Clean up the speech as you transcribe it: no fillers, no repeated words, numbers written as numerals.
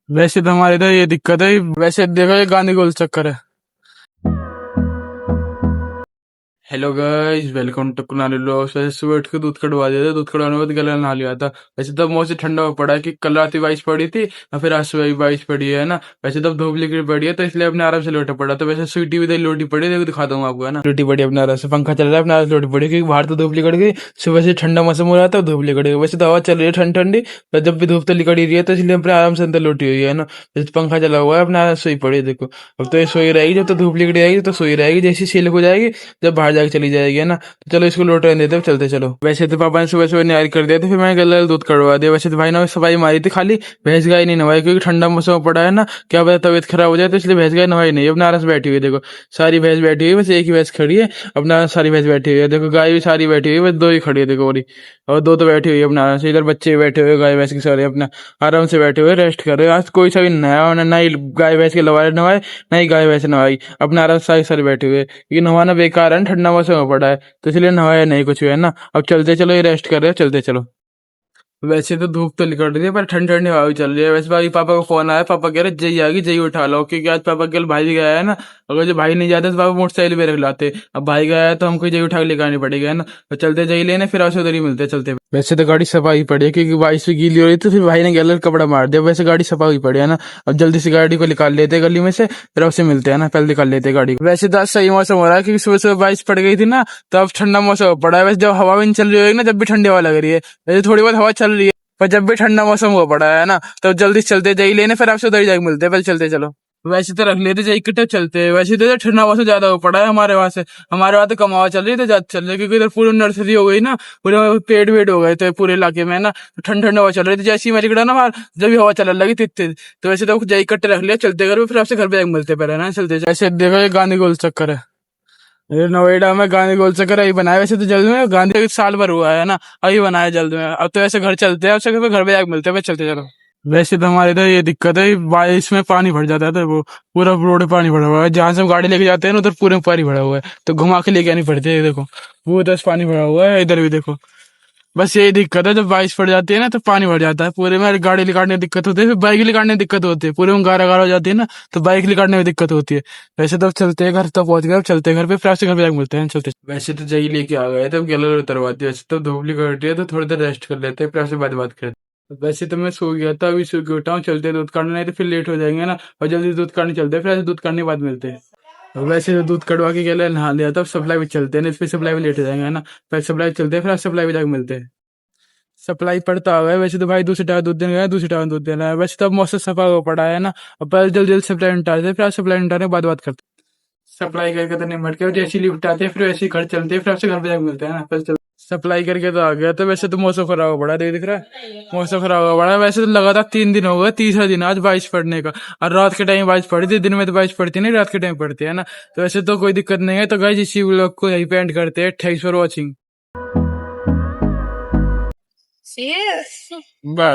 वैसे तो हमारे इधर ये दिक्कत है, वैसे देखो ये गांधी गोल चक्कर है। Hello guys, welcome to Kunali vlogs. वैसे सुबह उठ के दूध कड़वा दिया था, दूध कड़वाने के बाद गला नहा लिया था। वैसे तब मौसम ठंडा हो पड़ा है कि कल रात ही बारिश पड़ी थी और फिर आज सुबह भी बारिश पड़ी है ना। वैसे तब धूप निकली पड़ी है तो इसलिए अपने आराम से लोटा पड़ा। तो वैसे स्वीटी भी लोटी पड़ी, देखो दिखा दूंगा आपको है ना। लोटी पड़ी अपने आराम से, पंखा चल रहा है, अपने आराम से लोटी पड़ी क्योंकि बाहर तो धूप निकल गई। सुबह से ठंडा मौसम हो रहा था, धूप निकल गई। वैसे तो हवा चल रही है ठंडी ठंडी, पर जब भी धूप तो निकल ही रही है तो इसलिए अपने आराम से अंदर लोटी हुई है ना। वैसे पंखा चला हुआ है, अपने आराम से सोई पड़ी है देखो। अब तो ये सोई रहेगी, जब तो धूप निकल जाएगी तो सोई रहेगी, जैसी सील हो जाएगी जब बाहर जाके चली जाएगी है ना। तो चलो इसको लोटा देते, चलते चलो। वैसे तो पापा ने सुबह सुबह नियारी कर दिया था, फिर मैंने गला दूध कड़वा दिया। वैसे तो भाई ने सफाई मारी थी, खाली भैंस गाय नहीं नवाई क्योंकि ठंडा मौसम पड़ा है ना, क्या पता तबियत खराब हो जाए, तो इसलिए भैंस गाय नवाई नहीं। अपना आराम से बैठी हुई है देखो, सारी भैंस बैठी हुई है, बस एक ही भैंस खड़ी है। अपना सारी भैंस बैठी हुई है देखो, गाय भी सारी बैठी हुई है, बस दो ही खड़ी है देखो, और दो तो बैठी हुई है अपना आराम से। इधर बच्चे भी बैठे हुए गाय भैंस के सारे अपना आराम से बैठे हुए रेस्ट कर रहे हैं। आज कोई सा भी नया ना ही गाय भैंस के लवाए नवाए, ना ही गाय भैंस नवाई, अपना आराम से सारे बैठे हुए। ये नहाना बेकार है, ठंडा मौसम में पड़ा है तो इसलिए नहाया नहीं कुछ भी है ना। अब चलते चलो, ये रेस्ट कर रहे हो, चलते चलो। वैसे तो धूप तो निकल रही है पर ठंडी ठंडी हवा भी चल रही है। वैसे भाई पापा को फोन आया, पापा कह रहे जय आ गई, जय उठा लो, क्योंकि आज पापा कल भाई भी गया है ना। अगर जो भाई नहीं जाता तो पापा मोटरसाइकिल पे रख लाते, अब भाई गया है तो हमको जय उठा के लेकर आनी पड़ेगी है ना। तो चलते जय लेने, फिर आपसे उधर ही मिलते चलते। वैसे तो गाड़ी सफाई पड़ी है क्योंकि बारिश भी गीली हो रही, तो फिर भाई ने गलत कपड़ा मार दिया। वैसे गाड़ी सफाई पड़ी है ना, अब जल्दी से गाड़ी को निकाल लेते गली में से, फिर आपसे मिलते हैं ना, पहले निकाल लेते गाड़ी को। वैसे तो आज सही मौसम हो रहा है क्योंकि सुबह सुबह बारिश पड़ गई थी ना, तो अब ठंडा मौसम पड़ा है। वैसे जब हवा भी नहीं चल रही होगी ना, जब भी ठंडी हवा लग रही है। वैसे थोड़ी बहुत हवा चल रही है, पर जब भी ठंडा मौसम हुआ पड़ा है ना, तो जल्दी से चलते जाइए लेने, फिर आपसे उधर ही जाके मिलते हैं, पहले चलते चलो। वैसे तो रख लेते जाइए इकट्ठे चलते हैं। वैसे तो ठंडा मौसम ज्यादा हो पड़ा है हमारे वहां से, हमारे वहां तो कम हवा चल रही है तो ज्यादा चल रही है क्योंकि इधर पूरी नर्सरी हो गई ना, पूरे पेड़ वेड़ हो गए थे पूरे इलाके में ना। तो ठंड ठंड हवा चल रही थी, जैसे ही मैं निकला ना बाहर, जब भी हवा चलने लगी थी। तो वैसे तो जाइए इकट्ठे रख लिया, चलते घर पे, फिर आपसे घर पे जाके मिलते पहले ना, चलते। ऐसे देखो ये गांधी गोल चक्कर है, ये नोएडा में गांधी गोल चक्कर अभी बनाया। वैसे तो जल्द में गांधी साल भर हुआ है ना, अभी बनाया जल्द में। अब तो ऐसे घर चलते हैं, अब से घर पे जाके मिलते हैं, चलते चलो। वैसे तो हमारे इधर ये दिक्कत है, बारिश में पानी भर जाता है तो वो पूरा रोड पे पानी भरा हुआ है। जहां से हम गाड़ी लेके जाते हैं ना उधर पूरे में पानी भरा हुआ है, तो घुमा के लेके आनी पड़ती है। देखो वो उधर से पानी भरा हुआ है, इधर भी देखो। बस यही दिक्कत है, जब बारिश पड़ जाती है ना तो पानी भर जाता है पूरे में, गाड़ी निकालने में दिक्कत होती है, फिर बाइक निकालने में दिक्कत होती है, पूरे में गारा गारा हो जाती है ना, तो बाइक निकालने में दिक्कत होती है। वैसे तो चलते हैं घर, तो पहुंच गए, अब चलते हैं घर पे, फिर आपसे घर पे जाकर मिलते हैं, चलते। वैसे तो जई लेके आ गए थे, अब गले उतरवाती है। वैसे तो धूप निकल रही है तो थोड़ी देर रेस्ट कर लेते हैं, फिर आपसे बात करते हैं। वैसे तो मैं सो गया था, अभी सो के उठा हूँ, चलते दूध काटने, नहीं तो फिर लेट हो जाएंगे ना, और जल्दी दूध काटने चलते हैं, फिर ऐसे दूध काटने के बाद मिलते हैं। वैसे तो दूध कड़वा के गले नहा लिया था, सप्लाई भी चलते हैं, नहीं तो फिर सप्लाई भी लेट हो जाएंगे है ना। पहले सप्लाई चलते हैं, फिर आप सप्लाई भी जाकर मिलते हैं। सप्लाई पड़ता होगा वैसे तो भाई, दूसरी टाइम दूध देना है, दूसरी टाइम दूध देना है। वैसे तो अब मौसम सफा हो पड़ा है ना, अब पहले जल्दी जल्दी सप्लाई निपटाते हैं, फिर आप सप्लाई निपटाने के बाद बात करते हैं। सप्लाई करके तो निपट के जैसे ही निपटाते हैं, फिर वैसे ही घर चलते हैं, फिर आपसे घर पे जाकर मिलते हैं ना, पहले चल। सप्लाई करके तो आ गया, तो वैसे तो मौसम खराब हो पड़ा है, दिख रहा है मौसम खराब हो पड़ा है। वैसे तो लगातार 3 दिन हो गए, तीसरा दिन आज बारिश पड़ने का। और रात के टाइम बारिश पड़ी थी, दिन में तो बारिश पड़ती नहीं, रात के टाइम पड़ती है ना। तो वैसे तो कोई दिक्कत नहीं है। तो गाइस इसी व्लॉग को यहीं पे एंड करते हैं। Thanks for watching, bye.